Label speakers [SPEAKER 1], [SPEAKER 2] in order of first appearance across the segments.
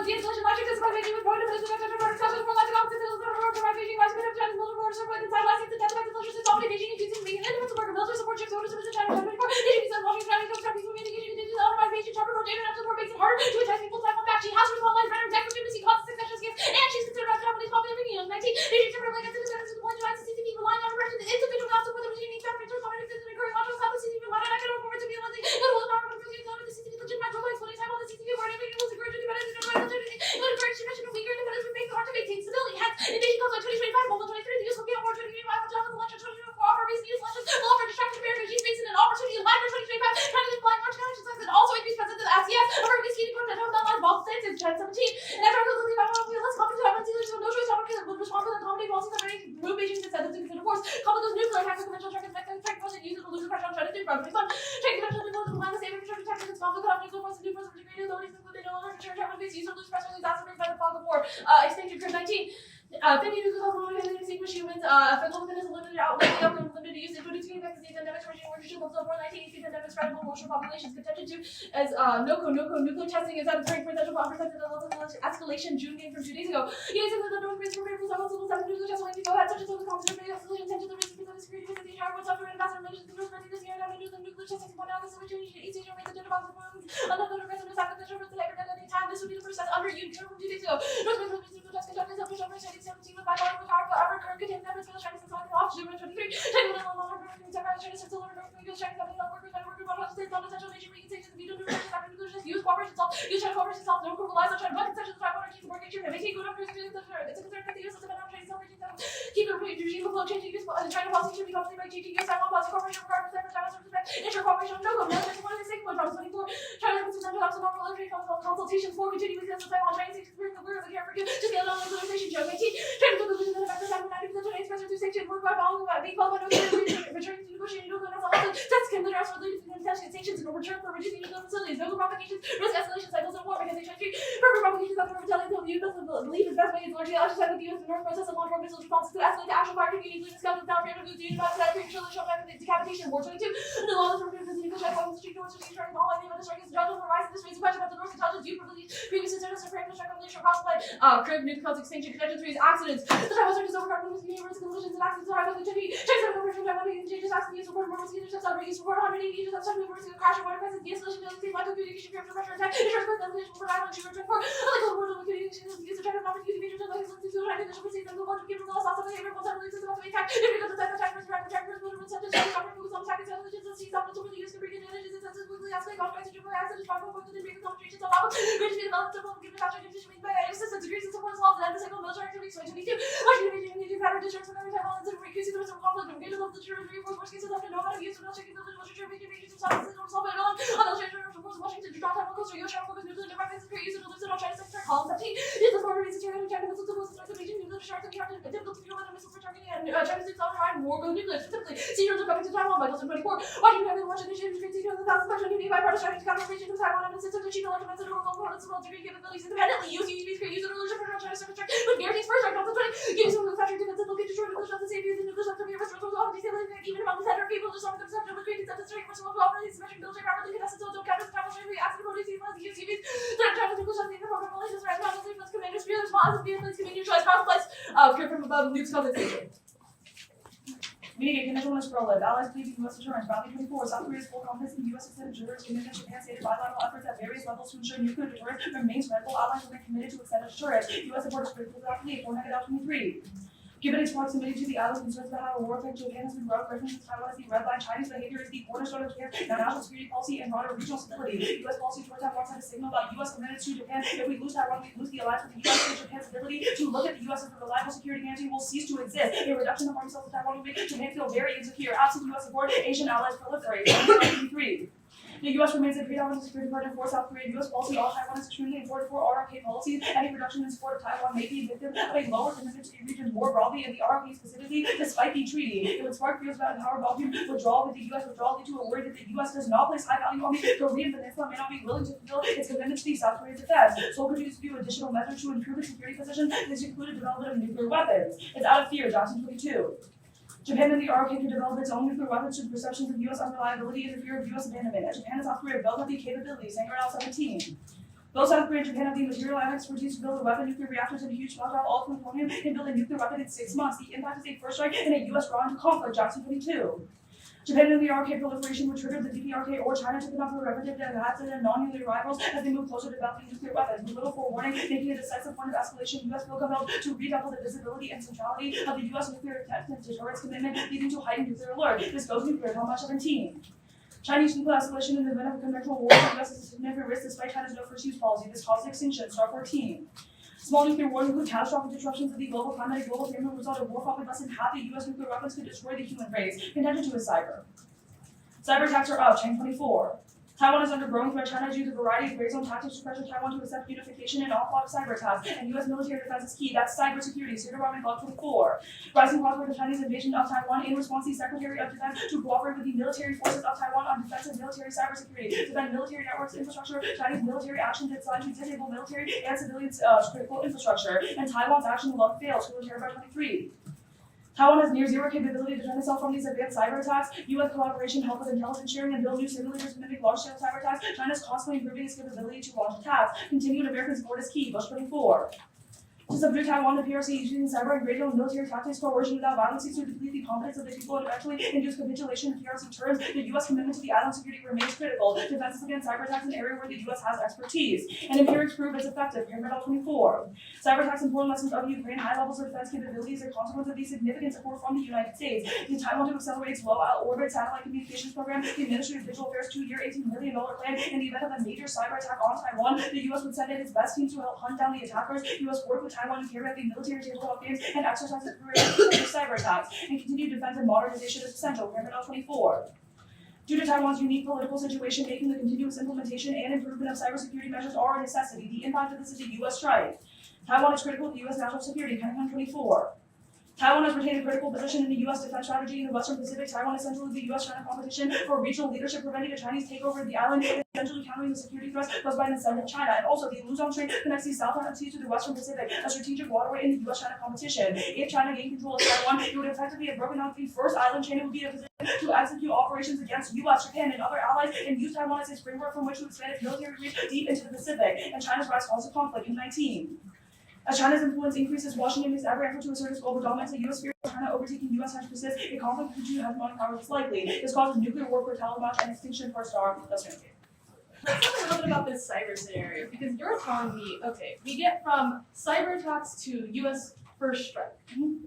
[SPEAKER 1] de-escalation logic is about making with point of discussion for discussion for logic opposites and Beijing logic of China's military borders for the Tsai last the death of the dominant Beijing accusing Beijing and the military support ships orders of the China 2024. Beijing says Washington Chinese constructing communication into the otherwise Beijing chopper road international support makes it harder to entice people to Taiwan back. She has responded better deck for diplomacy causes succession schemes and she's considered as Japanese popular opinion of 19. Beijing chopper like as independent to the point to CCTV relying on her to the individual council for the regime needs after its responding to the occurring launch of South CCTV line and I can over to be able to go to the power of the CCTV legitimate role explaining Taiwan the CCTV where Beijing was encouraged independence and legitimacy. It would encourage submission of weaker independence would make it hard to maintain stability. Hence, invasion comes like 2025, Mobile 23, the use of the war 2025, John with election 2024, offer recent use elections, will offer distraction to American regimes facing an opportunity in line for 2025, trying to imply large connections and also increase presence in the SES, American scheme equipment that online ball states in 2017. And after I told the let's come to Taiwan, dealers with no choice, Taiwan would respond to the comedy policies that may move Beijing's incentives to consider force, couple those nuclear attacks with conventional check and tech and use it to lose the pressure on China to from Pakistan. Check the conventional nuclear line, the same infrastructure tactics, conflict on nuclear force and new force of integrated authorities, including no longer return Taiwan face use of loose press release exacerbated by the fog of war, extinction curve 19. 50 nuclear and extinguish humans, federal within is limited outlet, the outcome limited use, including to vaccines, pandemics, regime worship of the 419 pandemic spread global populations contented to as NOCO nuclear testing is at its rank for potential unprecedented levels of escalation June game from 2 days ago. United States the North Koreans prepared for several civil 7 nuclear tests when people had such a total concentrated escalation tension the reason for the security because the entire world suffered ambassador mentions the North Korea this year and the nuclear testing point out this situation East Asia remains identified with another aggressive attack of the for the at any time. This would be the first test under UN from 2 days ago. North Korea's nuclear test conducted up to 17 with by powerful current contained evidence for the Chinese and off June 23. China no longer China sits over North Korea Chinese companies on workers and workers on states on essential nation reconstruction the veto nuclear after nuclear use cooperation itself use China cooperation itself no relies on China but concessions Taiwan are keeping working China making good after it's a concern that the US has been on Chinese celebrating keep the regime of changing use China policy should be accompanied by changing US Taiwan policy cooperation requirements for Taiwan respect ensure cooperation no go now one of the 6 points 24 China has been to have some normal trade consultations for continuing with the Taiwan Chinese experience the word of the care for you just the other organization Joe China took the vision of the factors having 90% Chinese pressure through sanctions work by following being followed by no returning to negotiating nuclear and also tests can literally ask for leading to intention sanctions in return for reducing nuclear facilities no provocations risk escalation cycles and war because they try to further provocations after retaliating the US believe is best way is largely outside of the US and North process of launch missiles responses to escalate to actual fire communities leading scouts down for the union about that prematurely show back the decapitation war 22 and the laws for the nuclear check weapons street doors street turning all idea of the strike is judged over rise this raises question about the North's intelligence view for the previous incidents of frame to check on the crossfire crib nuke cause extinction connection through accidents the Taiwan surface overcome the universe collisions and accidents are highly legitimate checks on over from Taiwan and changes accidents use report more mosquitoes outright use report 180 users outside the university of crash and water crisis de-escalation ability life communication fear for pressure attack insurance for escalation for violence shooter 24 illegal world of communication use of China opportunity major to like to try to initial proceed and the logic given the loss of the behavior will temporarily system of the attack if you go to type attack first direct attack first motor incentive focus on attack intelligence and seize opportunity to use to bring in advantages and senses quickly ask like contracts to provide accidents powerful points and bring concentrations of lava great to be developed to give attachment condition made by assistance degrees and support as well as the cycle military activities 2022 Washington need to pattern districts from every time all incident increasing the risk of conflict and engagement of the terror reinforce worst cases after no matter use of military capability literature making regions of South and resolve it on military reports Washington to draw time closer US China focus nuclear devices create use of elusive on China sector column 17 is the former reason China missiles to pose the region nuclear sharks and counter difficult to feel whether missiles for targeting and China's six on high more go nuclear specifically seniors are coming to Taiwan by 2024 Washington having launched initiatives creating the thousands of unity bipartisan Chinese counter-invasion of Taiwan and systems of China electromagnetic and horrible components of military capabilities independently use UAVs create user illusion for China's sector with guarantees first right concentrating giving some of the factory defense located destroy nuclear shots and save you the nuclear shots of your restaurants with all of these even among the center people just on the concept of creating substance rate for some of the smashing military power that contested so don't counter the Taiwan Chinese acid policies plus use UAVs threat China's nuclear shots in the program policies right now plus commanders fear response and vehicles community choice complex fear from above nukes compensation. Media conventional Berlin. Allies pleading U.S. deterrence. Rally 24. South Korea's full confidence in the U.S. extended deterrence. Commitment Japan stated bilateral efforts at various levels to ensure nuclear deterrence remains credible. Allies remain committed to extended deterrence. U.S. supporters critical to Aff 23. Given its proximity to the islands, concerns about how a war effect Japan has been growing, reference to Taiwan as the red line. Chinese behavior is the cornerstone of Japan, national security policy and broader regional stability. U.S. policy towards Taiwan sent a signal about U.S. commitments to Japan. If we lose Taiwan, we lose the alliance with the U.S. and Japan's ability to look at the U.S. as a reliable security guarantee will cease to exist. A reduction of arms sales to Taiwan will make Japan feel very insecure. Absent U.S. support, Asian allies proliferate. 2023. The U.S. remains a predominant security partner for South Korea. U.S. policy all Taiwan is extremely important for RRK policies. Any reduction in support of Taiwan may be a victim of a lower commitment to the region more broadly, and the RRK specifically, despite the treaty. It would spark fears about power volume withdrawal with the U.S. withdrawal due to a worry that the U.S. does not place high value on the Korean peninsula, may not be willing to fulfill its commitment to the South Korean defense. Seoul continues to view additional measures to improve its security position. This included development of nuclear weapons. It's out of fear, Johnson 22. Japan and the RRK can develop its own nuclear weapons should perceptions of U.S. unreliability and the fear of U.S. abandonment. Japan and South Korea built up the capabilities, Sangarel 17. Both South Korea and Japan have the material and expertise to build a weapon, nuclear reactors, and a huge stockpile all from plutonium and build a nuclear weapon in 6 months. The impact is a first strike and a U.S. draw into conflict, Jackson 22. Japan and the RK proliferation would trigger the DPRK or China to become preventative and non-nuclear rivals as they move closer to developing nuclear weapons. With little forewarning, making a decisive point of escalation, U.S. will compelled to redouble the visibility and centrality of the U.S. nuclear deterrence commitment, leading to heightened nuclear alert. This goes nuclear, how much 17. Chinese nuclear escalation in the event of a conventional war, the U.S. is a significant risk despite China's no first use policy. This causes extinction. Star 14. Small nuclear wars include catastrophic disruptions of the global climate and global Fairmont result of war fought with less than half the U.S. nuclear weapons could destroy the human race, contended to as cyber. Cyber attacks are up, Chen 24. Taiwan is under growing threat. China has used a variety of gray zone tactics to pressure Taiwan to accept unification and offload cyber attacks, and U.S. military defense is key. That's cyber security, State Department Glock 24. Rising calls for the Chinese invasion of Taiwan. In response, the Secretary of Defense to cooperate with the military forces of Taiwan on defensive military cyber security, defend military networks infrastructure, Chinese military action designed to disable military and civilian critical infrastructure, and Taiwan's action alone fails, military by 23. Taiwan has near zero capability to defend itself from these advanced cyber attacks. U.S. collaboration help with intelligence sharing and build new simulators to mimic large-scale cyber attacks. China is constantly improving its capability to launch attacks. Continued American support is key. Bush 24. To subdue Taiwan, the PRC using cyber and radio military tactics, coercion without violence seeks to deplete the confidence of the people and eventually induce capitulation in PRC terms. The U.S. commitment to the island security remains critical. Defenses against cyber attacks is an area where the U.S. has expertise. And empirics prove it's effective. Fairmont 24. Cyber attacks important lessons of Ukraine. High levels of defense capabilities are a consequence of the significant support from the United States. In Taiwan to accelerate its low-orbit satellite communications program, the Ministry of Digital Affairs' 2-year, $18 million plan. In the event of a major cyber attack on Taiwan, the U.S. would send in its best teams to help hunt down the attackers. U.S. work with Taiwan to carry out the military tabletop games and exercise its preparation for cyber attacks. And continued defense and modernization is essential. Fairmont 24. Due to Taiwan's unique political situation, making the continuous implementation and improvement of cybersecurity measures are a necessity. The impact of this is a U.S. strike. Taiwan is critical to U.S. national security. Kang 24. Taiwan has retained a critical position in the U.S. defense strategy in the Western Pacific. Taiwan is central to the U.S.-China competition for regional leadership, preventing a Chinese takeover of the island and essentially countering the security threats posed by an ascendant China. And also, the Luzon Strait connects the South China Sea to the Western Pacific, a strategic waterway in the U.S.-China competition. If China gained control of Taiwan, it would effectively have broken out the first island chain and would be in a position to execute operations against U.S., Japan, and other allies, and use Taiwan as a framework from which to expand its military reach deep into the Pacific. And China's rise caused a conflict in 19. As China's influence increases, Washington makes every effort to assert its global dominance. A U.S. fear of China overtaking U.S. has persist. A conflict between two hegemonic powers is likely. This causes nuclear war for Taliban and extinction for a star. That's right.
[SPEAKER 2] Let's talk a little bit about this cyber scenario, because you're telling me, okay, we get from cyber attacks to U.S. first strike.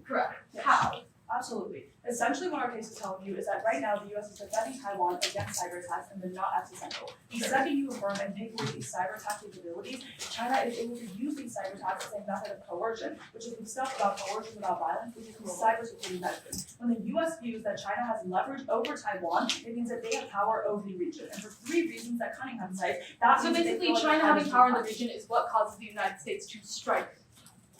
[SPEAKER 2] Correct.
[SPEAKER 1] Yes.
[SPEAKER 2] How?
[SPEAKER 1] Absolutely. Essentially, what our case is telling you is that right now the U.S. is defending Taiwan against cyber attacks and they're not accidental. The second you affirm and take away these cyber attack capabilities, China is able to use these cyber attacks as a method of coercion, which is the stuff about coercion without violence, which is the cybersecurity measures. When the U.S. views that China has leverage over Taiwan, it means that they have power over the region. And for 3 reasons that Cunningham cites, that
[SPEAKER 2] So
[SPEAKER 1] means
[SPEAKER 2] basically, China having power in the region is what causes the United States to strike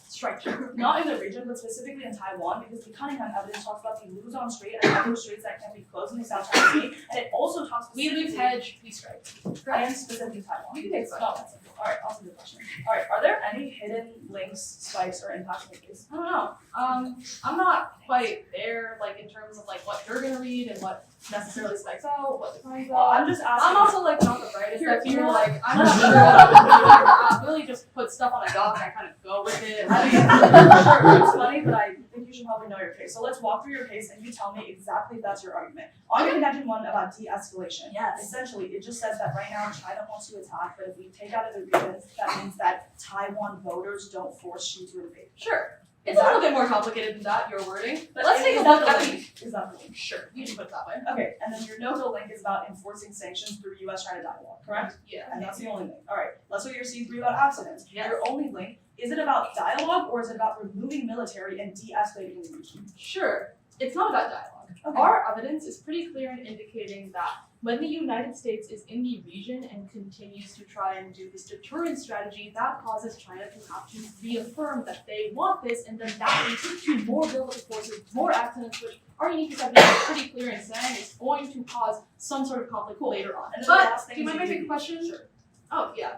[SPEAKER 2] China.
[SPEAKER 1] Not in the region, but specifically in Taiwan, because the Cunningham evidence talks about the Luzon Strait and other straits that can be closed in the South China Sea, and it also talks
[SPEAKER 2] We lose hedge, we strike.
[SPEAKER 1] and specifically Taiwan.
[SPEAKER 2] You can take
[SPEAKER 1] It's not that simple. Alright, I'll do the question. Alright, are there any hidden links, spikes, or impacts in the case?
[SPEAKER 2] I don't know. I'm not quite there, like in terms of like what you're gonna read and what necessarily spikes out, what defines
[SPEAKER 1] Well,
[SPEAKER 2] out.
[SPEAKER 1] I'm just asking.
[SPEAKER 2] I'm also like not the brightest
[SPEAKER 1] Here,
[SPEAKER 2] at
[SPEAKER 1] you
[SPEAKER 2] here.
[SPEAKER 1] know
[SPEAKER 2] Like
[SPEAKER 1] what?
[SPEAKER 2] I'm not sure what I'm doing. Willie just put stuff on a doc and I kind of go with it.
[SPEAKER 1] I mean, sure, it's funny, but I think you should probably know your case. So let's walk through your case and you tell me exactly if that's your argument. On your contention 1 about de-escalation,
[SPEAKER 2] Yes.
[SPEAKER 1] essentially it just says that right now China wants to attack, but if we take out of the agreement, that means that Taiwan voters don't force you to invade.
[SPEAKER 2] Sure. It's a little bit more complicated than that, your wording. But let's take a
[SPEAKER 1] Is
[SPEAKER 2] look
[SPEAKER 1] that
[SPEAKER 2] at
[SPEAKER 1] the
[SPEAKER 2] it.
[SPEAKER 1] link? Is that the link?
[SPEAKER 2] Sure, you can put it that way.
[SPEAKER 1] Okay, and then your no-go link is about enforcing sanctions through U.S.-China dialogue, correct?
[SPEAKER 2] Yeah.
[SPEAKER 1] And that's the only link. Alright, let's look at your C3 about accidents.
[SPEAKER 2] Yes.
[SPEAKER 1] Your only link, is it about dialogue or is it about removing military and de-escalating the region?
[SPEAKER 2] Sure. It's not about dialogue.
[SPEAKER 1] Okay.
[SPEAKER 2] Our evidence is pretty clear in indicating that when the United States is in the region and continues to try and do this deterrence strategy, that causes China to have to reaffirm that they want this, and then that leads to more military forces, more accidents, which our unique evidence is pretty clear in saying it's going to cause some sort of conflict later on.
[SPEAKER 1] And then the
[SPEAKER 2] But
[SPEAKER 1] last thing
[SPEAKER 2] do you
[SPEAKER 1] is
[SPEAKER 2] mind
[SPEAKER 1] you
[SPEAKER 2] making a question?
[SPEAKER 1] Sure.
[SPEAKER 2] Oh, yeah.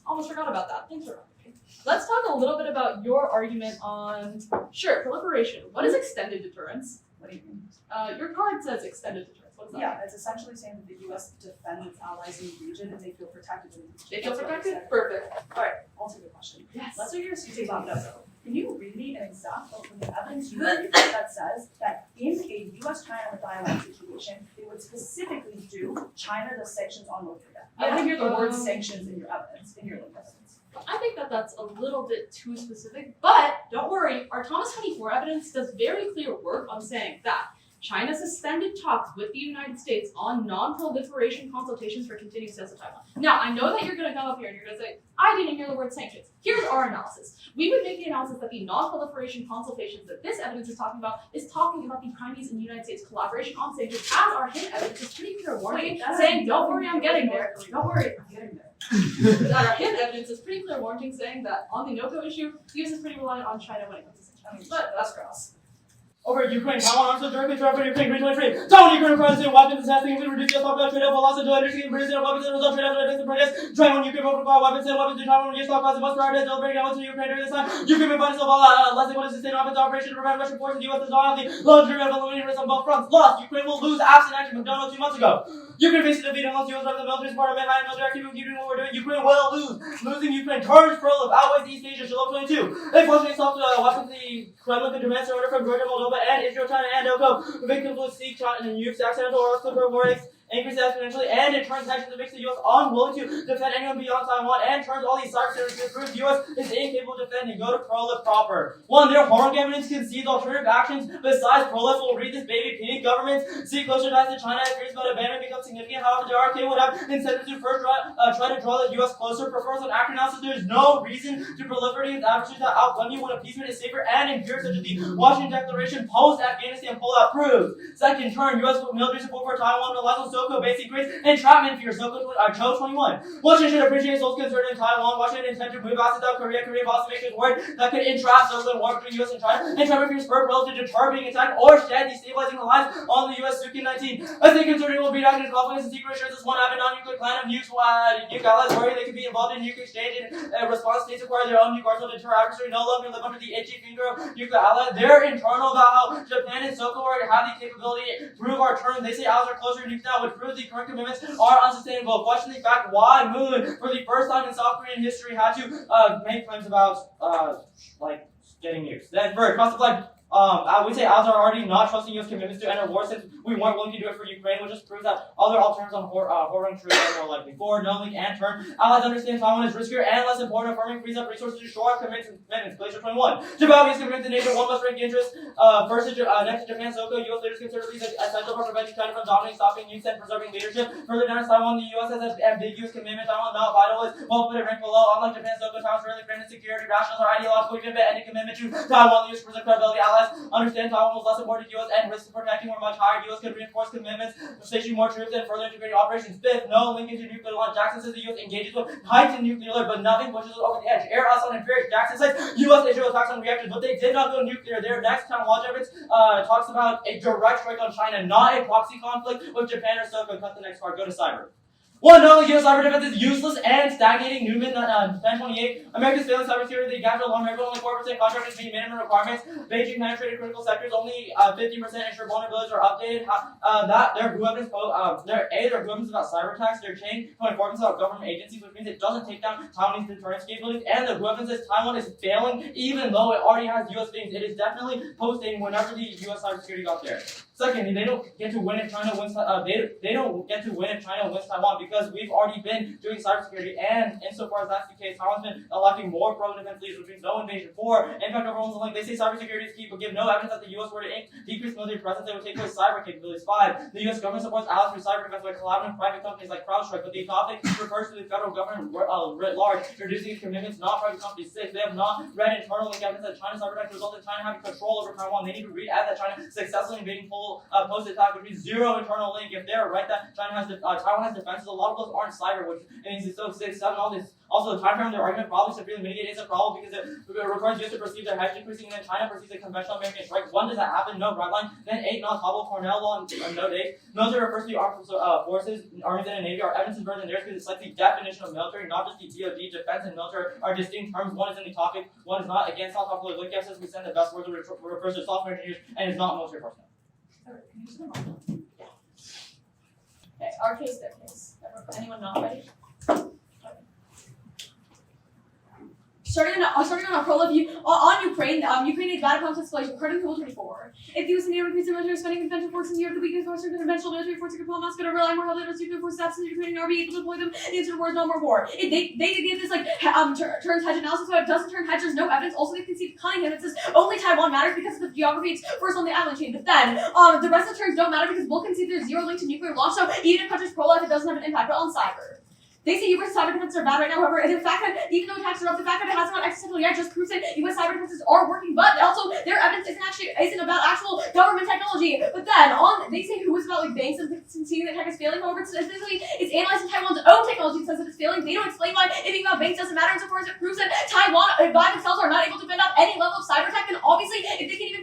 [SPEAKER 2] Almost forgot about that. Thanks for reminding me. Let's talk a little bit about your argument on, sure, proliferation. What is extended deterrence?
[SPEAKER 1] What do you mean?
[SPEAKER 2] Your card says extended deterrence. What's that?
[SPEAKER 3] Yeah, it's essentially saying that the U.S. defends its allies in the region and they feel protected in the region.
[SPEAKER 2] They feel
[SPEAKER 3] That's what
[SPEAKER 2] protected?
[SPEAKER 3] said.
[SPEAKER 2] Perfect.
[SPEAKER 3] Alright, I'll take a question.
[SPEAKER 2] Yes.
[SPEAKER 3] Let's say you're a student of Novo. Can you read me an example of the evidence you read that says that in a U.S.-China dialogue situation, they would specifically do China does sanctions on North Korea? I want to hear the word sanctions in your evidence, in your link evidence.
[SPEAKER 2] I think that that's a little bit too specific, but don't worry, our Thomas 24 evidence does very clear work on saying that China suspended talks with the United States on non-proliferation consultations for continued sales to Taiwan. Now, I know that you're going to come up here and you're going to say, I didn't hear the word sanctions. Here's our analysis. We would make the analysis that the non-proliferation consultations that this evidence is talking about the Chinese and United States collaboration on sanctions, as our hint evidence is pretty clear warning, saying, don't worry, I'm getting there. Don't worry, I'm getting there. Our hint evidence is pretty clear warning, saying that on the NOCO issue, the US is pretty reliant on China when it comes to sanctions.
[SPEAKER 3] I mean,
[SPEAKER 2] But
[SPEAKER 3] that's gross.
[SPEAKER 4] Over Ukraine, Taiwan arms directly threat for Ukraine, regionally free. Taiwan, Ukraine requires weapons, testing, we reduce the popular trade of loss and delay, British weapons, and result trade after the British. Taiwan, Ukraine will require weapons and weapons to Taiwan, reduce stock costs, and must prioritize delivering out to Ukraine during this time. Ukraine will find itself less than what is sustained offensive operation to prevent Russian forces. The U.S. does not have the luxury of eliminating risks on both fronts. Lost, Ukraine will lose absent action McDonald 2 months ago. Ukraine faces defeat unless U.S. drives the military support and high military activity. We keep doing what we're doing. Ukraine will lose. Losing Ukraine turns pro-lip, outweighs East Asia, Shalom 22. They fluctuate soft weapons the Kremlin can demand surrender from Georgia, Moldova, and Israel, China, and Oko. Victims will seek China and use accidental or else war increase exponentially, and it turns sanctions that makes the U.S. unwilling to defend anyone beyond Taiwan, and turns all these cyber terrorists to prove the U.S. is incapable of defending. Go to pro-lip proper. One, their homework evidence concedes alternative actions besides pro-lip will read this baby punic governments. See closer ties to China if fears about abandonment becomes significant. However, the RK would have incentives to first try to draw the U.S. closer. Prefers on actor analysis, there is no reason to proliferate its adversaries that outgun you when appeasement is safer and impure, such as the Washington Declaration post-Afghanistan pullout proves. Second, turn U.S. military support for Taiwan relies on SOCO basic grades entrapment fear. Cho 21. Washington should appreciate Seoul's concern in Taiwan. Washington intended to move assets out of Korea. Korea boss makes it word that could entrap Seoul in war between U.S. and China. Entrapment fear spurred relative to deter being attacked or shed destabilizing the lives on the U.S. Suki 19. As they consider will beat out in confidence and secret assurances one avid non-nuclear plan of nukes allies worry they could be involved in nuclear exchange and response states require their own nuke arsenal to deter adversary no longer live under the itchy finger of nuclear allies. They're internal about how Japan and Soko have the capability to prove our terms. They say allies are closer to nukes now, which proves the current commitments are unsustainable. Question the fact why Moon, for the first time in South Korean history, had to make claims about getting nukes. Then third, across the flag. We say allies are already not trusting U.S. commitments to end a war since we weren't willing to do it for Ukraine, which just proves that other alternatives on war-run trees are more likely. Four, no link and turn. Allies understand Taiwan is riskier and less important. Affirming frees up resources to shore up commitments. Glacier 21. Japan is committed to NATO. One must rank interest. First, next to Japan, Soko. U.S. leaders consider these essential for preventing China from dominating, stopping nukes, and preserving leadership. Further down is Taiwan. The U.S. has an ambiguous commitment. Taiwan not vital is well put it ranked below. Unlike Japan, Soko, Taiwan's really friend and security. Rationals are ideological. Even any commitment to Taiwan, the U.S. preserve credibility. Allies understand Taiwan was less important to U.S. and risks of protecting were much higher. U.S. could reinforce commitments, stationing more troops, and further integrating operations. Fifth, no linkage to nuclear launch. Jackson says the U.S. engages with heightened nuclear, but nothing pushes us over the edge. Air us on inferior. Jackson says U.S. Israel attacks on reactors, but they did not go nuclear. Their next time launch efforts talks about a direct strike on China, not a proxy conflict with Japan or Soko. Cut the next part. Go to cyber. One, not only U.S. cyber defense is useless and stagnating. Newman, 1028. America's failing cybersecurity. They gathered along record only 4% contractors meet minimum requirements. Beijing penetrated critical sectors. Only 50% ensure vulnerabilities are updated. Their evidence about cyber attacks. Their chain of informants about government agencies, which means it doesn't take down Taiwanese deterrence capabilities. And the evidence says Taiwan is failing, even though it already has U.S. things. It is definitely post-dating whenever the U.S. cybersecurity got there. Second, they don't get to win if China wins. They don't get to win if China wins Taiwan because we've already been doing cybersecurity, and insofar as that's the case, Taiwan's been electing more pro-defense leaders, which means no invasion. 4, impact over homes and link. They say cybersecurity is key, but give no evidence that the U.S. were to decrease military presence, they would take away cyber capabilities. 5, the U.S. government supports allies through cyber defense by collaborating with private companies like CrowdStrike, but the topic refers to the federal government writ large, reducing its commitments, not private companies. 6, they have not read internal link evidence that China's cyber attacks result in China having control over Taiwan. They need to read as that China successfully invading post-attack, which means zero internal link. If they're right that Taiwan has defenses, a lot of those aren't cyber, which means it's so 6, 7, all this. Also, the time frame of their argument probably severely mitigate is a problem because it requires U.S. to perceive their hedge decreasing, and then China perceives a conventional American strike. 1, does that happen? No, red line. Then 8, not Hubble, Cornell law, and note 8. Military refers to the armed forces, armies, and a navy. Our evidence is better than theirs because it's like the definition of military, not just the DoD. Defense and military are distinct terms. One is in the topic, one is not. Again, South Africa Link says we send the best words, refers to software engineers, and is not military personnel.
[SPEAKER 3] Alright, can you zoom on?
[SPEAKER 1] Okay, our case, their case. Anyone not ready? Starting on a prologue on Ukraine, Ukraine is bad conflict escalation, according to Rule 24. If the US and NATO increase their military spending conventional forces in Europe, the weakness of our conventional military forces could Moscow to rely more heavily on nuclear forces absent the Ukrainian army able to deploy them in the answer to war is no more war. They give this turns hedge analysis, but it doesn't turn hedge, there's no evidence. Also, they concede Cunningham, it says only Taiwan matters because of the geography, it's first on the island chain. But then the rest of the terms don't matter because both concede there's zero link to nuclear launch, so even if countries pro-life, it doesn't have an impact. But on cyber. They say US cyber defenses are bad right now, however, and the fact that even though attacks are up, the fact that it hasn't gone existential yet just proves that US cyber defenses are working, but also their evidence isn't about actual government technology. But then they say who is about banks and conceding that tech is failing, however, specifically it's analyzing Taiwan's own technology and says that it's failing. They don't explain why it being about banks doesn't matter insofar as it proves that Taiwan by themselves are not able to fend off any level of cyber attack, and obviously if they can even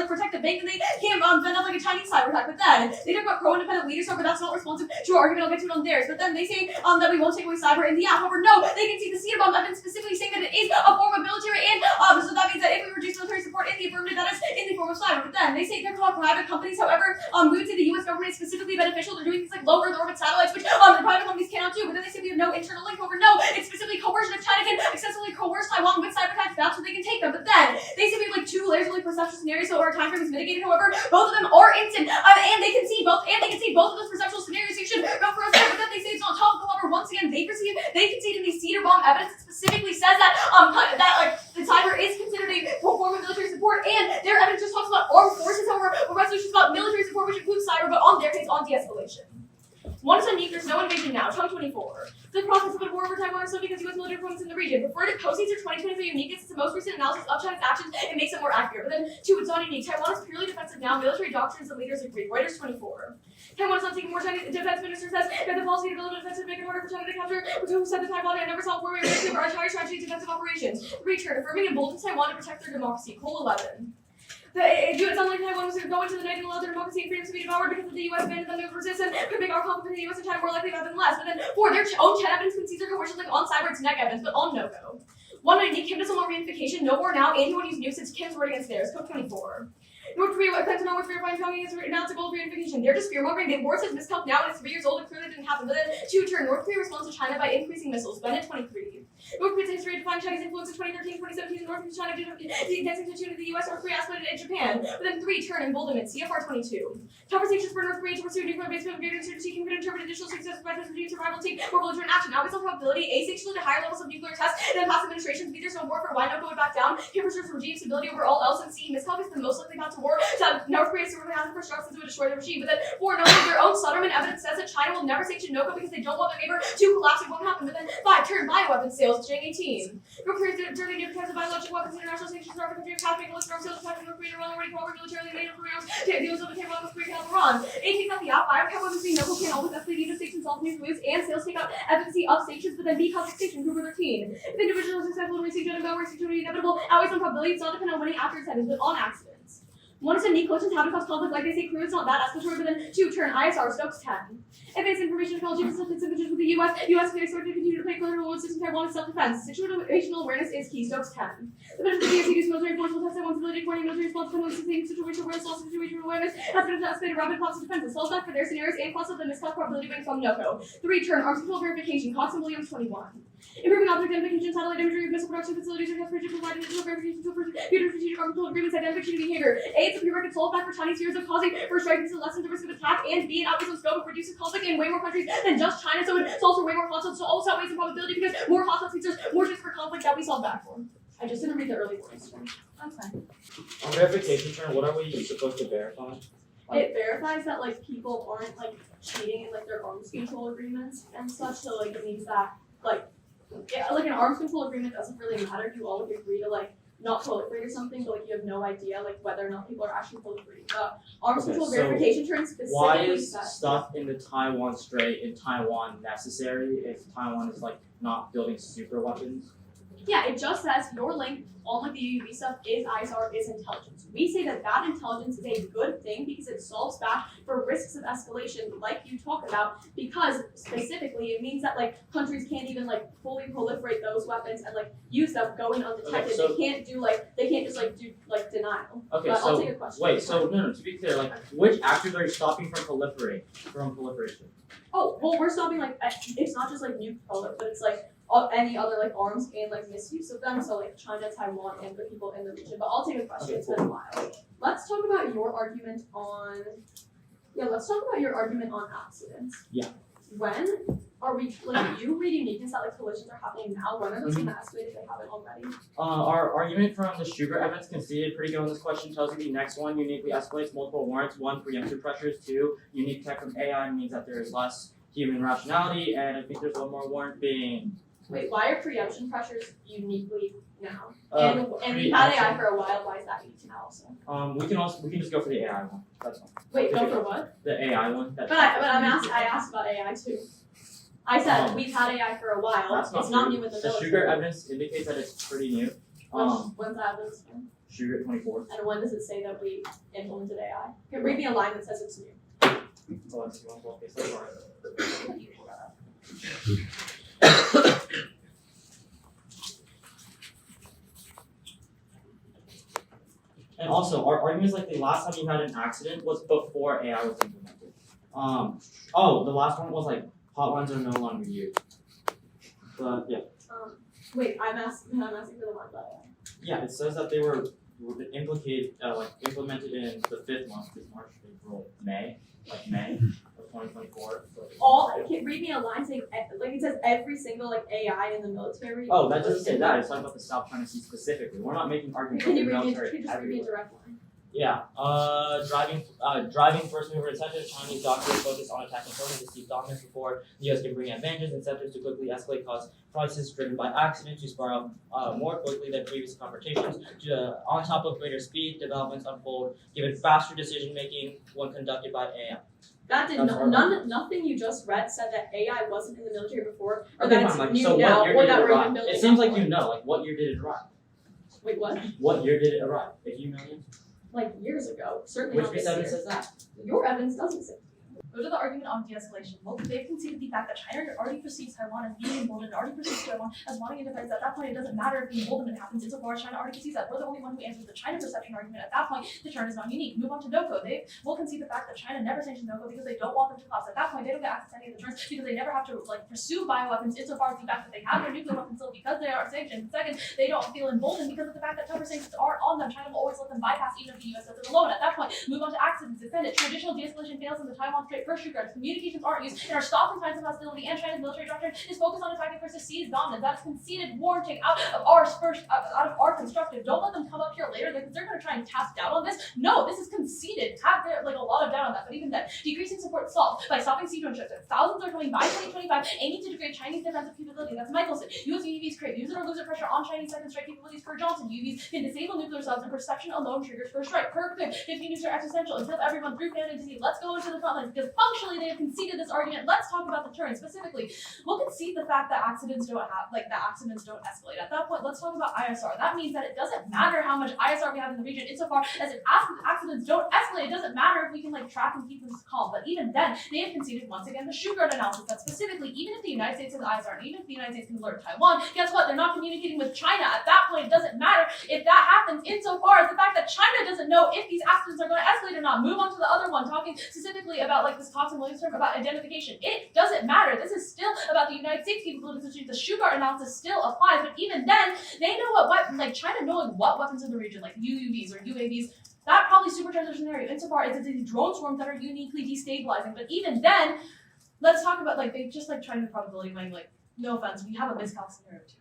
[SPEAKER 1] protect a bank, then they can't fend off a Chinese cyber attack. But then they talk about pro-independent leaders, however, that's not responsive to our argument. I'll get to it on theirs. But then they say that we won't take away cyber in the app. However, no, they can see the cedar bomb evidence specifically saying that it is a form of military, and so that means that if we reduce military support in the affirmative, that is in the form of cyber. But then they say they're called private companies. However, we would say the U.S. government is specifically beneficial. They're doing things like low Earth orbit satellites, which the private companies cannot do. But then they say we have no internal link. However, no, it's specifically coercion. If China can excessively coerce Taiwan with cyber attacks, that's what they can take them. But then they say we have two layers of perceptual scenarios, so our time frame is mitigated. However, both of them are instant, and they can see both of those perceptual scenarios. So you should go for us there. But then they say it's not topical. However, once again, they can see in the cedar bomb evidence that specifically says that the cyber is considered a form of military support, and their evidence just talks about armed forces. However, the resolution is about military support, which includes cyber, but on their case, on de-escalation. One is unique, there's no invasion now, 2024. The process of a war over Taiwan is so because U.S. military performance in the region. Referred to post-Easter 2023 uniqueness, it's the most recent analysis of China's actions and makes it more accurate. But then, two, it's not unique. Taiwan is purely defensive now, military doctrines and leaders agree. Reuters 24. Taiwan is not taking more Chinese defense minister says that the policy to build a defensive make it harder for China to capture, who said that Taiwan had never saw war over our entire strategy of defensive operations. Return, affirming and bold Taiwan to protect their democracy. Cole 11. It sounds like Taiwan was going to the night and allow their democracy and freedom to be devoured because of the U.S. abandoned them to resist and could make our conflict between the U.S. and China more likely rather than less. But then, four, their own Chen evidence concedes their coercion like on cyber, it's Neg evidence, but on no-go. One, Kim doesn't want reunification, no more now, and he won't use nukes since Kim's word against theirs. Code 24. North Korea claims to know North Korea Pyongyang has announced a goal of reunification. They're just fear-mongering. The war says miscalc now, and it's 3 years old, and clearly didn't happen. But then, two, turn North Korea responds to China by increasing missiles. Bennett 23. North Korea's history defined China's influence in 2013, 2017, and North Korea China did indexing to the U.S. North Korea escalated in Japan. But then, three, turn emboldenment. CFR 22. Tougher sanctions for North Korea to pursue nuclear basement of greater uncertainty can interpret additional success by the regime survival team for belligerent action. Now, based on probability, asexually to higher levels of nuclear tests than past administrations. B, there's no war for why no go back down. Can preserve regime stability over all else. And C, miscalc is the most likely path to war. So North Korea super has infrastructure to destroy the regime. But then, four, knowing their own Sutterman evidence says that China will never sanction NOCO because they don't want their neighbor to collapse. It won't happen. But then, five, turn bioweapons sales. Jang 18. North Korea's dirty new kinds of biological weapons. International sanctions are country of capping list drug sales attacking North Korea around already cooperated militarily and NATO programs. Deals of the table with Korea and Iran. A takes out the app. Fire weapons being NOCO can always escalate United States and solve new moves, and sales take out efficacy of sanctions, but then B causes extinction. Group 13. If individuals are successful in receiving judgment about risk to be inevitable, always on probability, it's not dependent on winning after its headings, but on accidents. One is unique collisions happen cause conflict, like they say, crew is not that escalatory, but then two, turn ISR, Stokes 10. Advanced information technology facilitates sympathies with the U.S. U.S. can expect to continue to play clear role in system Taiwan and self-defense. Situational awareness is key, Stokes 10. The benefit of the DSCD's military force will test Taiwan's ability to coordinate military response to sustained situational awareness, also situational awareness, has been estimated rapid class of defenses. Solves that for their scenarios and plus of the miscalc probability banks from NOCO. Three, turn arms control verification, Cox and Williams 21. Improving object identification, satellite imagery, missile production facilities, or test providing additional verification to future strategic arms control agreements, identification behavior. A, it's a prerequisite solve back for Chinese fears of causing first strikes to lessen the risk of attack, and B, it outweighs the scope of reducing conflict in way more countries than just China, so it solves for way more hotspots, so also outweighs the probability because more hotspots means there's more chance for conflict that we solve back for. I just didn't read the early words. That's fine.
[SPEAKER 4] On verification turn, what are we supposed to verify?
[SPEAKER 1] It verifies that people aren't cheating in their arms control agreements and such, so it means that an arms control agreement doesn't really matter. You all would agree to not proliferate or something, but you have no idea whether or not people are actually proliferating. But arms control verification turns specifically.
[SPEAKER 4] Why is stuff in the Taiwan Strait in Taiwan necessary if Taiwan is not building super weapons?
[SPEAKER 1] Yeah, it just says your link on the UUV stuff is ISR, is intelligence. We say that intelligence is a good thing because it solves back for risks of escalation like you talk about, because specifically it means that countries can't even fully proliferate those weapons and use them going undetected. Okay, so they can't just do denial.
[SPEAKER 4] Okay,
[SPEAKER 1] but
[SPEAKER 4] so
[SPEAKER 1] I'll take a question.
[SPEAKER 4] Wait, so no, to be clear, which actors are you stopping from proliferation?
[SPEAKER 2] Oh, well, we're stopping like it's not just like nuke Poland, but it's like any other like arms and like misuse of them. So like China, Taiwan, and the people in the region. But I'll take a question. It's been a while. Let's talk about your argument on. Yeah, let's talk about your argument on accidents.
[SPEAKER 4] Yeah.
[SPEAKER 2] When are we like you read uniqueness that like collisions are happening now? When are those going to escalate if they haven't already?
[SPEAKER 4] Our argument from the sugar evidence conceded pretty good on this question tells you the next one uniquely escalates multiple warrants. 1, preemptive pressures. 2, unique tech from AI means that there is less human rationality, and I think there's one more warrant being.
[SPEAKER 2] Wait, why are preemption pressures uniquely now? And we've had AI for a while. Why is that unique now also?
[SPEAKER 4] We can just go for the AI one. That's fine.
[SPEAKER 2] Wait, go for what?
[SPEAKER 4] The AI one.
[SPEAKER 2] I asked about AI too. I said we've had AI for a while. It's not new in the
[SPEAKER 4] The
[SPEAKER 2] military.
[SPEAKER 4] sugar evidence indicates that it's pretty new.
[SPEAKER 2] When's that evidence from?
[SPEAKER 4] Sugar 24.
[SPEAKER 2] And when does it say that we implemented AI? Can you read me a line that says it's new?
[SPEAKER 4] And also, our argument is like the last time you had an accident was before AI was implemented. The last one was like hotlines are no longer used. But yeah.
[SPEAKER 2] Wait, I'm asking for the one that AI.
[SPEAKER 4] Yeah, it says that they were implemented in the 5th month, this March, April, May of 2024.
[SPEAKER 2] Read me a line saying like it says every single like AI in the military.
[SPEAKER 4] Oh, that doesn't say that. It's talking about the South China Sea specifically. We're not making arguments about the military.
[SPEAKER 2] Can you just read me a direct line?
[SPEAKER 4] Yeah. Driving first mover incentives. Chinese doctors focus on attacking Poland to seek dominance before the U.S. can bring advantages. Incentives to quickly escalate cause crises driven by accidents to spiral more quickly than previous confrontations. On top of greater speed, developments unfold given faster decision making when conducted by AI.
[SPEAKER 2] That did nothing you just read said that AI wasn't in the military before, or
[SPEAKER 4] Okay,
[SPEAKER 2] that it's
[SPEAKER 4] fine,
[SPEAKER 2] new
[SPEAKER 4] so
[SPEAKER 2] now,
[SPEAKER 4] what year
[SPEAKER 2] or
[SPEAKER 4] did
[SPEAKER 2] that
[SPEAKER 4] it
[SPEAKER 2] we're even
[SPEAKER 4] arrive?
[SPEAKER 2] building.
[SPEAKER 4] It seems like you know, like what year did it arrive?
[SPEAKER 2] Wait, what?
[SPEAKER 4] What year did it arrive? If you know the answer.
[SPEAKER 2] Like years ago, certainly
[SPEAKER 4] Which
[SPEAKER 2] not this
[SPEAKER 4] evidence
[SPEAKER 2] year.
[SPEAKER 4] says that?
[SPEAKER 2] Your evidence doesn't say.
[SPEAKER 3] Go to the argument on de-escalation. Well, they've conceded the fact that China already perceives Taiwan as being emboldened, already perceives Taiwan as wanting independence. At that point, it doesn't matter if the emboldenment happens insofar as China already perceives that. We're the only one who answers the China perception argument. At that point, the turn is not unique. Move on to NOCO. They will concede the fact that China never sanctioned NOCO because they don't want them to collapse. At that point, they don't get access to any of the turns because they never have to pursue bioweapons insofar as the fact that they have their nuclear weapons still because they are sanctioned. Second, they don't feel emboldened because of the fact that tougher sanctions are on them. China will always let them bypass even if the US does it alone. At that point, move on to accidents. Defend it. Traditional de-escalation fails in the Taiwan Strait first regards. Communications aren't used and are stopped in times of hostility, and China's military doctrine is focused on attacking first to seize dominance. That's conceded warranting out of our constructive. Don't let them come up here later because they're going to try and cast doubt on this. No, this is conceded. Have a lot of doubt on that. But even then, decreasing support solved by stopping siege ships. Thousands are coming by 2025, aiming to degrade Chinese defensive capability. That's Michelson. US UAVs create use it or lose it pressure on Chinese second strike capabilities for Johnson. UAVs can disable nuclear subs, and perception alone triggers first strike. Perfect. 15 nukes are existential. Until everyone through fantasy, let's go into the front lines because functionally they have conceded this argument. Let's talk about the turn specifically. We'll concede the fact that accidents don't escalate. At that point, let's talk about ISR. That means that it doesn't matter how much ISR we have in the region insofar as if accidents don't escalate, it doesn't matter if we can track and keep them calm. But even then, they have conceded once again the Shugart analysis that specifically, even if the United States has ISR, and even if the United States can alert Taiwan, guess what? They're not communicating with China. At that point, it doesn't matter if that happens insofar as the fact that China doesn't know if these accidents are going to escalate or not. Move on to the other one, talking specifically about this Thompson-Williams term about identification. It doesn't matter. This is still about the United States capabilities, which means the Shugart analysis still applies. But even then, they know China knowing what weapons in the region, like UUVs or UAVs, that probably supercharges the scenario insofar as it's these drone swarms that are uniquely destabilizing. But even then, let's talk about they just trying to probability weighing. No offense, we have a miscal scenario too.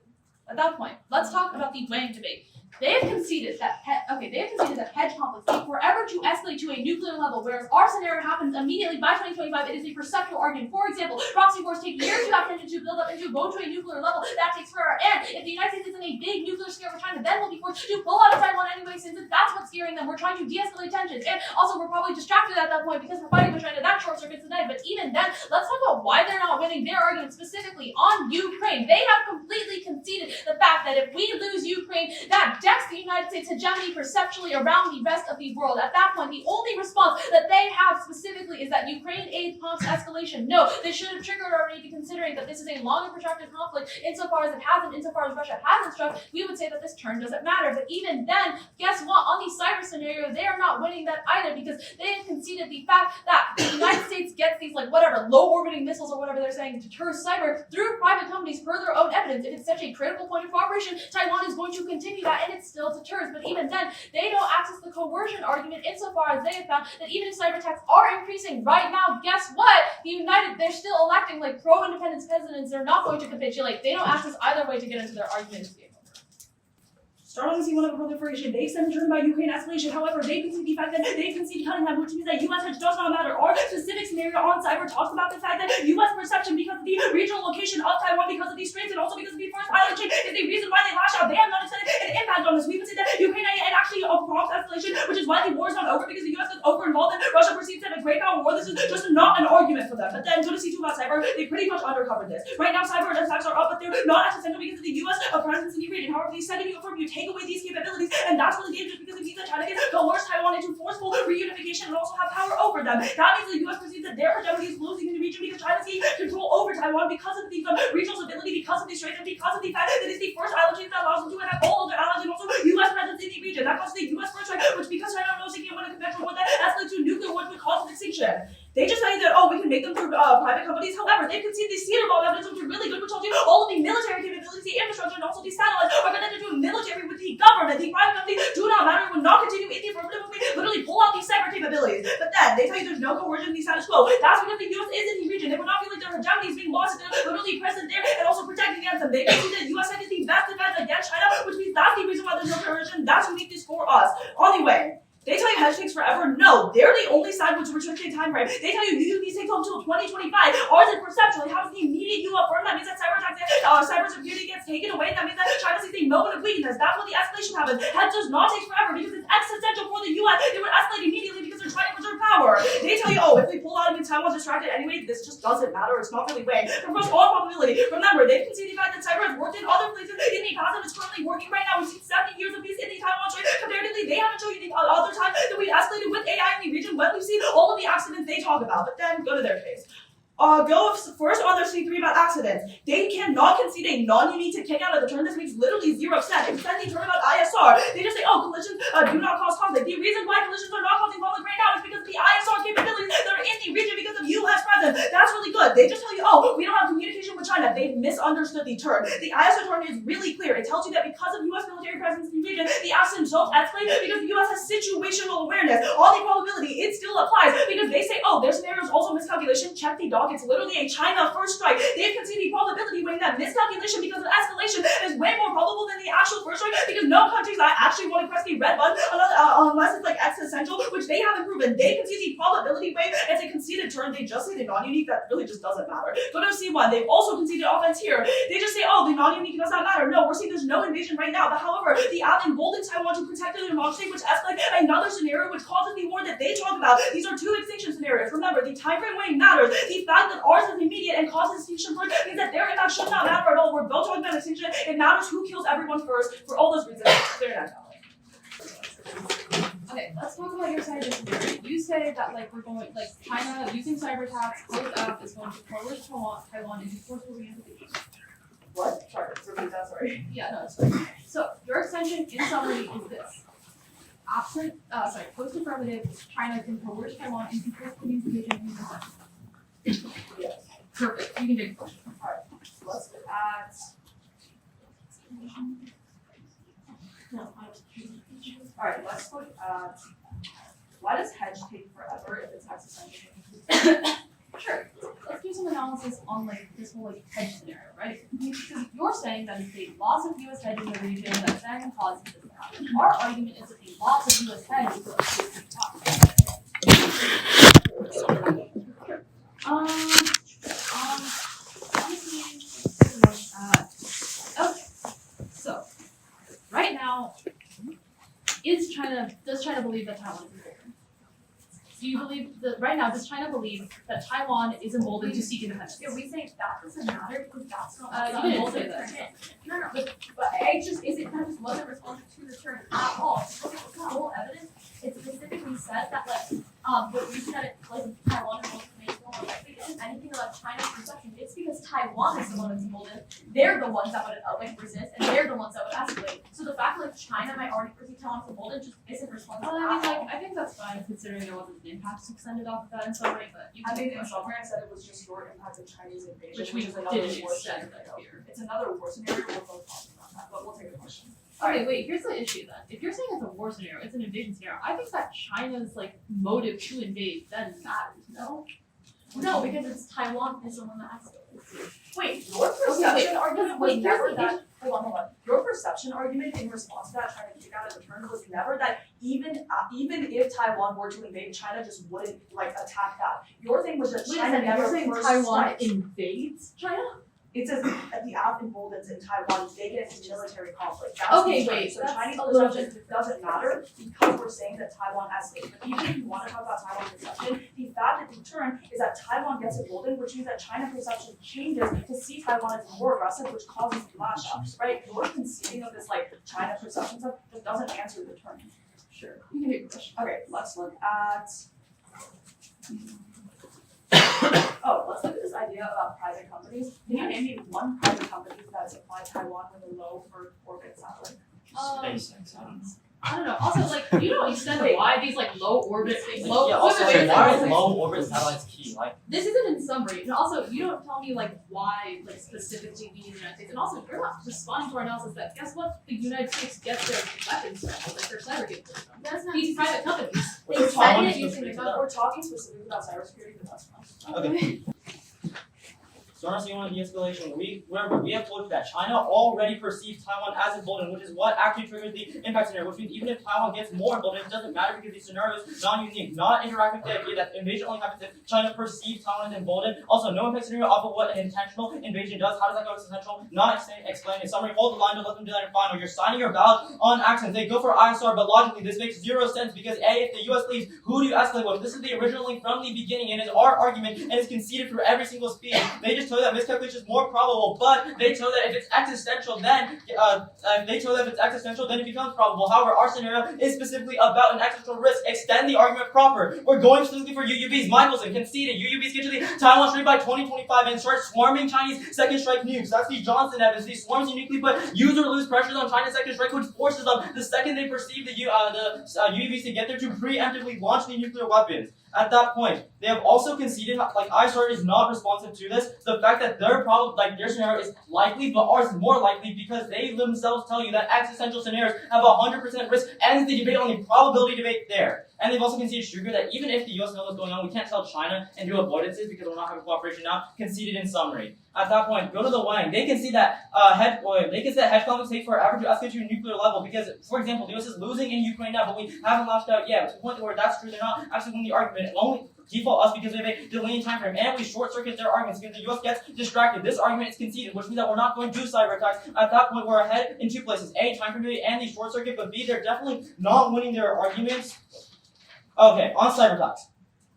[SPEAKER 3] At that point, let's talk about the weighing debate. They have conceded that hedge conflicts take forever to escalate to a nuclear level, whereas our scenario happens immediately by 2025. It is a perceptual argument. For example, proxy wars take years to have tension to build up and to go to a nuclear level. That takes forever. And if the United States is in a big nuclear scare for China, then we'll be forced to pull out of Taiwan anyway, since that's what's scaring them. We're trying to de-escalate tensions. And also, we're probably distracted at that point because we're fighting with China. That short circuits the night. But even then, let's talk about why they're not winning their argument specifically on Ukraine. They have
[SPEAKER 2] completely conceded the fact that if we lose Ukraine, that decks the United States hegemony perceptually around the rest of the world. At that point, the only response that they have specifically is that Ukraine aids prompts escalation. No, they should have triggered already, considering that this is a long and protracted conflict. Insofar as it hasn't, insofar as Russia hasn't struck, we would say that this turn doesn't matter. But even then, guess what? On the cyber scenario, they are not winning that either, because they have conceded the fact that the United States gets these, like, whatever, low-orbiting missiles or whatever they're saying, deter cyber through private companies per their own evidence. If it's such a critical point of cooperation, Taiwan is going to continue that, and it still deters. But even then, they don't access the coercion argument insofar as they have found that even if cyber attacks are increasing right now, guess what? They're still electing, like, pro-independence presidents. They're not going to capitulate. They don't access either way to get into their arguments.
[SPEAKER 3] Start on the C1 of proliferation. They extend the turn by Ukraine escalation. However, they concede the fact that they concede Cunningham, which means that U.S. hedge does not matter. Our specific scenario on cyber talks about the fact that U.S. perception, because of the regional location of Taiwan, because of these straits, and also because of the first island chain, is the reason why they lash out. They have not extended an impact on this. We concede that Ukraine and actually prompts escalation, which is why the war is not over, because the U.S. is over involved and Russia perceives to have a great power war. This is just not an argument for them. But then go to C2 about cyber. They pretty much undercovered this. Right now, cyber attacks are up, but they're not existential because of the U.S. presence in the region. However, the second you affirm, you take away these capabilities. And that's really dangerous because it means that China can coerce Taiwan into forceful reunification and also have power over them. That means the U.S. perceives that their hegemony is losing in the region because China's gained control over Taiwan because of the regional stability, because of the straits, and because of the fact that it's the first island chain that allows them to have all of their allies and also U.S. presence in the region. That causes the U.S. first strike, which because China knows they can't win a conventional war, that escalates to nuclear war, which would cause its extinction. They just say that, we can make them through private companies. However, they concede these theater bomb evidence, which are really good, which tells you all of the military capabilities, the infrastructure, and also the satellites are connected to a military with the government. The private companies do not matter, would not continue in the affirmative if we literally pull out these cyber capabilities. But then, they tell you there's no coercion in the status quo. That's because the U.S. is in the region. They would not feel like their hegemony is being lost, and they're literally present there and also protecting against them. They concede that the U.S. is the best defense against China, which means that's the reason why there's no coercion. That's who make this for us. Anyway. They tell you hedge takes forever. No, they're the only side which restricts the time frame. They tell you these take until 2025. Ours is perceptual. How does the immediate you affirm? That means that cyber attacks, cyber security gets taken away. That means that China sees a moment of weakness. That's when the escalation happens. Hedge does not take forever because it's existential for the U.S. They would escalate immediately because they're trying to preserve power. They tell you, if we pull out and Taiwan's distracted anyway, this just doesn't matter. It's not really weighing. Across all probability. Remember, they've conceded the fact that cyber has worked in other places in the past and it's currently working right now. We've seen 70 years of peace in the Taiwan Strait. Comparatively, they haven't shown you the other time that we escalated with AI in the region when we've seen all of the accidents they talk about. But then go to their case. Go first on their C3 about accidents. They cannot concede a non-unique to kick out of the turn. This makes literally 0 sense. Instead, they turn about ISR. They just say, collisions do not cause conflict. The reason why collisions are not causing conflict right now is because of the ISR capabilities that are in the region because of U.S. presence. That's really good. They just tell you, we don't have communication with China. They've misunderstood the turn. The ISR turn is really clear. It tells you that because of U.S. military presence in the region, the accidents don't escalate because the U.S. has situational awareness. All the probability, it still applies because they say, their scenario is also miscalculation. Check the dog. It's literally a China first strike. They've conceded the probability weighing that miscalculation because of escalation is way more probable than the actual first strike because no countries actually want to press the red button unless it's like existential, which they haven't proven. They concede the probability weight as a conceded turn. They just say the non-unique. That really just doesn't matter. Go to C1. They've also conceded offense here. They just say, the non-unique does not matter. No, we're seeing there's no invasion right now. But however, the Aff emboldens Taiwan to protect their democracy, which escalates another scenario which causes the war that they talk about. These are 2 extinction scenarios. Remember, the time frame weighing matters. The fact that ours is immediate and causes extinction first means that their impact should not matter at all. We're both talking about extinction. It matters who kills everyone first. For all those reasons, they're not valid.
[SPEAKER 2] Okay, let's talk about your side of the scenario. You say that we're going China using cyber attacks, both Aff is going to coerce Taiwan into forceful reunification.
[SPEAKER 3] What? Sorry, repeat that, sorry.
[SPEAKER 2] Yeah, no, it's fine. So your extension in summary is this. Post-affirmative, China can coerce Taiwan into forceful reunification in consent.
[SPEAKER 3] Yes.
[SPEAKER 2] Perfect. You can take a question.
[SPEAKER 3] Alright, let's look at Alright, let's look at why does hedge take forever if it's existential?
[SPEAKER 2] Sure. Let's do some analysis on this whole hedge scenario, right? Because you're saying that it's a loss of US hedge in the region that then causes this to happen. Our argument is that the loss of US hedge is okay. So right now, does China believe that Taiwan is important? Do you believe that right now? Does China believe that Taiwan is emboldened to seek independence?
[SPEAKER 1] Yeah, we say that doesn't matter because that's not
[SPEAKER 2] You didn't say that.
[SPEAKER 1] No, but it just wasn't responsive to the turn at all. If you look at the whole evidence, it specifically says that the reason that Taiwan is most more likely isn't anything about China's perception. It's because Taiwan is the one that's emboldened. They're the ones that would resist, and they're the ones that would escalate. So the fact that China might already perceive Taiwan as emboldened just isn't responsive.
[SPEAKER 2] I think that's fine considering there wasn't an impact extended off of that in some way, but you
[SPEAKER 3] I
[SPEAKER 2] can
[SPEAKER 3] think in summary I said it was just your impact of Chinese invasion,
[SPEAKER 2] which we
[SPEAKER 3] is another
[SPEAKER 2] didn't
[SPEAKER 3] war
[SPEAKER 2] extend
[SPEAKER 3] scenario.
[SPEAKER 2] here.
[SPEAKER 3] It's another war scenario. We're both talking about that, but we'll take a question.
[SPEAKER 2] Okay, wait, here's the issue then. If you're saying it's a war scenario, it's an invasion scenario, I think that China's motive to invade then matters, no?
[SPEAKER 1] No, because it's Taiwan is the one that escalates.
[SPEAKER 3] Wait, your perception argument was
[SPEAKER 1] wait,
[SPEAKER 3] never
[SPEAKER 1] here's
[SPEAKER 3] that. Hold on. Your perception argument in response to that, trying to kick out of return, was never that even if Taiwan were to invade, China just wouldn't attack that. Your thing was that China never first strikes.
[SPEAKER 2] Invades China?
[SPEAKER 3] It says that the Aff emboldens in Taiwan, they get into military conflict. That's
[SPEAKER 2] Okay,
[SPEAKER 3] the term.
[SPEAKER 2] wait,
[SPEAKER 3] So
[SPEAKER 2] that's
[SPEAKER 3] Chinese
[SPEAKER 2] a little
[SPEAKER 3] perception doesn't matter because we're saying that Taiwan escalates. But even if you want to talk about Taiwan perception, the fact that the turn is that Taiwan gets emboldened, which means that China perception changes to see Taiwan as more aggressive, which causes the lash ups, right? Your conceding of this China perception stuff just doesn't answer the turn.
[SPEAKER 2] Sure. You can take a question.
[SPEAKER 3] Okay, let's look at let's look at this idea about private companies. Can you name me one private company that supplied Taiwan with a low Earth orbit satellite?
[SPEAKER 4] SpaceX.
[SPEAKER 2] I don't know. Also, you don't extend why these low orbit low.
[SPEAKER 4] Yeah. Also,
[SPEAKER 2] wait,
[SPEAKER 4] why are low orbit satellites key?
[SPEAKER 2] This isn't in summary. And also, you don't tell me why specifically we need the United States. And also, you're not responding to our analysis that guess what? The United States gets their weapons from, their cyber capabilities from.
[SPEAKER 1] That's not
[SPEAKER 2] These private companies.
[SPEAKER 1] They
[SPEAKER 4] Taiwan
[SPEAKER 1] said
[SPEAKER 4] is
[SPEAKER 1] it using the
[SPEAKER 3] We're talking specifically about cybersecurity, but that's fine.
[SPEAKER 4] Okay. So honestly, on de-escalation, we have told you that China already perceives Taiwan as emboldened, which is what actually triggers the impact scenario, which means even if Taiwan gets more emboldened, it doesn't matter because these scenarios non-unique, not interact with the idea that invasion only happens if China perceives Taiwan as emboldened. Also, no impact scenario off of what an intentional invasion does. How does that go as essential? Not explained. In summary, hold the line, don't let them do that in final. You're signing your ballot on actions. They go for ISR, but logically this makes zero sense because A, if the US leaves, who do you escalate with? This is the original link from the beginning and is our argument and is conceded through every single speech. They just tell you that miscalculation is more probable, but they tell that if it's existential, then it becomes probable. However, our scenario is specifically about an existential risk. Extend the argument proper. We're going specifically for UUVs. Michelson conceded. UUVs get to the Taiwan Strait by 2025 and start swarming Chinese second strike nukes. That's the Johnson evidence. These swarms uniquely put use or lose pressures on China's second strike, which forces them the second they perceive the UUVs to get there to preemptively launch the nuclear weapons. At that point, they have also conceded, ISR is not responsive to this, the fact that their scenario is likely, but ours is more likely because they themselves tell you that existential scenarios have 100% risk, and the debate on the probability debate there. And they've also conceded sugar that even if the US knows what's going on, we can't tell China and do avoidances because we're not having cooperation now. Conceded in summary. At that point, go to the Wang. They can see that hedge conflicts take forever to escalate to a nuclear level because, for example, the US is losing in Ukraine now, but we haven't lashed out yet. To the point where that's true, they're not actually winning the argument. It only default us because we have a delayed time frame, and we short circuit their arguments because the US gets distracted. This argument is conceded, which means that we're not going to do cyber attacks. At that point, we're ahead in two places: A, time frame delay, and the short circuit. But B, they're definitely not winning their arguments. Okay, on cyber attacks.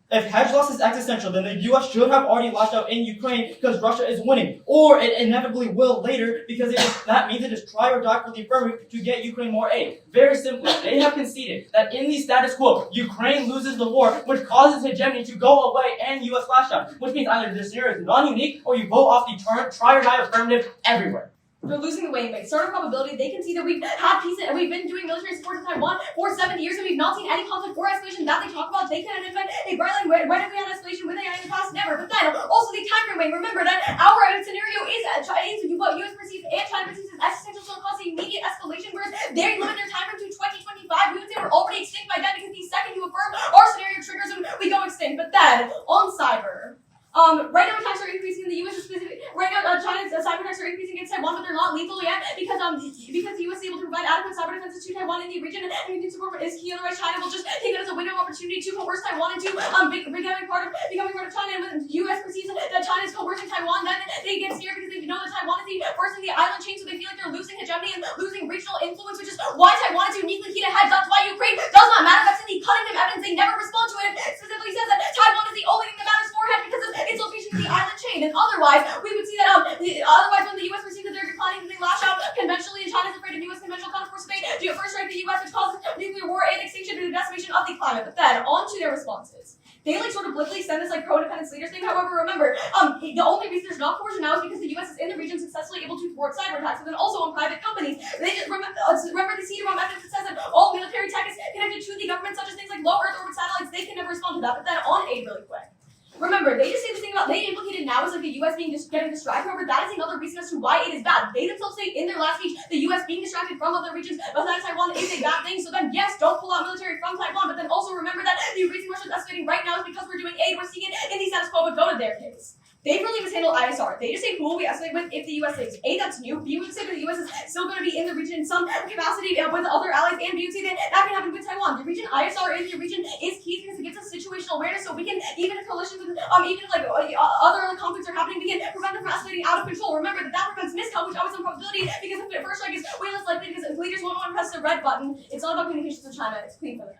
[SPEAKER 4] If hedge loss is existential, then the US should have already lashed out in Ukraine because Russia is winning. Or it inevitably will later because that means it is try or die for the affirmative to get Ukraine more aid. Very simply, they have conceded that in the status quo, Ukraine loses the war, which causes hegemony to go away and US lash out. Which means either the scenario is non-unique or you vote off the try or die affirmative everywhere.
[SPEAKER 1] They're losing the way. Starter probability, they can see that we've had peace and we've been doing military support in Taiwan for 70 years and we've not seen any conflict or escalation that they talk about. They can identify, hey, Brian, when have we had escalation with AI in the past? Never. But then, also the time frame, remember that our scenario is what US perceives and China perceives as existential, so it causes immediate escalation, whereas they limit their time frame to 2025. We would say we're already extinct by then because the second you affirm our scenario triggers and we go extinct. But then, on cyber, right now attacks are increasing in the US specific. Right now, China's cyber attacks are increasing against Taiwan, but they're not lethal yet because the US is able to provide adequate cyber defenses to Taiwan in the region, and continued support is key. Otherwise, China will just take it as a window of opportunity to coerce Taiwan into becoming part of China. And when the US perceives that China is coercing Taiwan, then they get scared because they know that Taiwan is the first in the island chain, so they feel like they're losing hegemony and losing regional influence, which is why Taiwan is uniquely key to hedge. That's why Ukraine does not matter. That's in the cutting of evidence. They never respond to it. Specifically, otherwise, we would see that otherwise when the U.S. perceives that they're declining, they lash out conventionally, and China's afraid of U.S. conventional counterforce debate to first strike the U.S., which causes nuclear war and extinction and the decimation of the climate. But then, on to their responses. They sort of blithely send this pro-independence leaders thing. However, remember, the only reason there's not coercion now is because the U.S. is in the region successfully able to thwart cyber attacks, and then also on private companies. They just remember the CD-ROM method that says that all military tech is connected to the government, such as things like low Earth orbit satellites. They can never respond to that. But then on aid, really quick. Remember, they just say this thing about they implicated now as the U.S. being getting distracted. However, that is another reason as to why it is bad. They themselves say in their last speech the U.S. being distracted from other regions besides Taiwan is a bad thing. So then, yes, don't pull out military from Taiwan. But then also remember that the reason Russia is escalating right now is because we're doing aid. We're seeing it in the status quo. But go to their case. They really mishandle ISR. They just say who will we escalate with if the U.S. leaves. A, that's new. B, we would say that the U.S. is still going to be in the region in some capacity with other allies. And B, would say that that can happen with Taiwan. The region ISR in the region is key because it gives us situational awareness. So we can, even if coalitions with, even if other conflicts are happening, we can prevent them from escalating out of control. Remember that prevents miscom, which always has probability because the first strike is way less likely because leaders won't want to press the red button. It's all about communications with China. It's clean for the